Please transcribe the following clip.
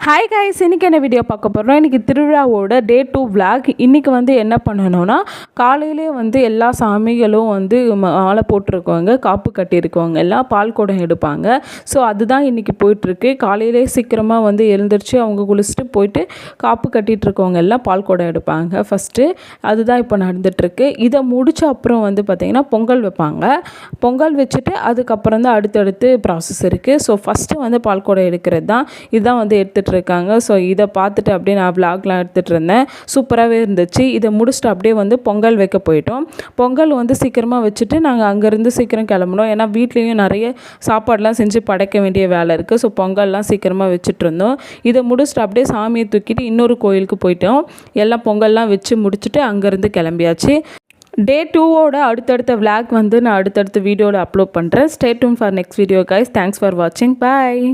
Hi guys, இன்றைக்கி என்ன video பார்க்க போகிறோம். இன்றைக்கி திருவிழாவோட டே 2 vlog. இன்றைக்கி என்ன பண்ணணும்னா, காலையிலே எல்லா சாமிகளும் மாலை போட்டிருக்கவங்க, காப்பு கட்டியிருக்கவங்க எல்லாம் பால் குடம் எடுப்பாங்க. ஸோ அதுதான் இன்றைக்கி போயிட்டுருக்கு. காலையிலே சீக்கிரமாக எழுந்திரிச்சு அவங்க குளிச்சுட்டு போயிட்டு காப்பு கட்டிகிட்ருக்கவங்க எல்லாம் பால் குடம் எடுப்பாங்க ஃபஸ்ட்டு. அதுதான் இப்போ நடந்துகிட்ருக்கு. இதை முடித்த அப்புறம் பார்த்திங்கன்னா பொங்கல் வைப்பாங்க. பொங்கல் வச்சுட்டு அதுக்கப்புறம் தான் அடுத்தடுத்து ப்ராசஸ் இருக்குது. ஸோ ஃபஸ்ட்டு பால் குடம் எடுக்கிறது தான். இதுதான் எடுத்துகிட்டு இருக்காங்க. ஸோ இதை பார்த்துட்டு அப்படியே நான் விளாக்லாம் எடுத்துகிட்டு இருந்தேன். சூப்பராகவே இருந்துச்சு. இதை முடிச்சுட்டு அப்படியே பொங்கல் வைக்க போயிட்டோம். பொங்கல் சீக்கிரமாக வச்சுட்டு நாங்கள் அங்கேருந்து சீக்கிரம் கிளம்புனோம். ஏன்னா வீட்லேயும் நிறைய சாப்பாடெலாம் செஞ்சு படைக்க வேண்டிய வேலை இருக்குது. ஸோ பொங்கல்லாம் சீக்கிரமாக வச்சுட்டு இருந்தோம். இதை முடிச்சுட்டு அப்படியே சாமியை தூக்கிட்டு இன்னொரு கோயிலுக்கு போயிட்டோம். எல்லாம் பொங்கல்லாம் வச்சு முடிச்சுட்டு அங்கேருந்து கிளம்பியாச்சு. டே 2ஓட அடுத்தடுத்த விளாக் நான் அடுத்தடுத்த வீடியோவில் அப்லோட் பண்ணுறேன். Stay tune for next video guys. Thanks for வாட்சிங். பாய்.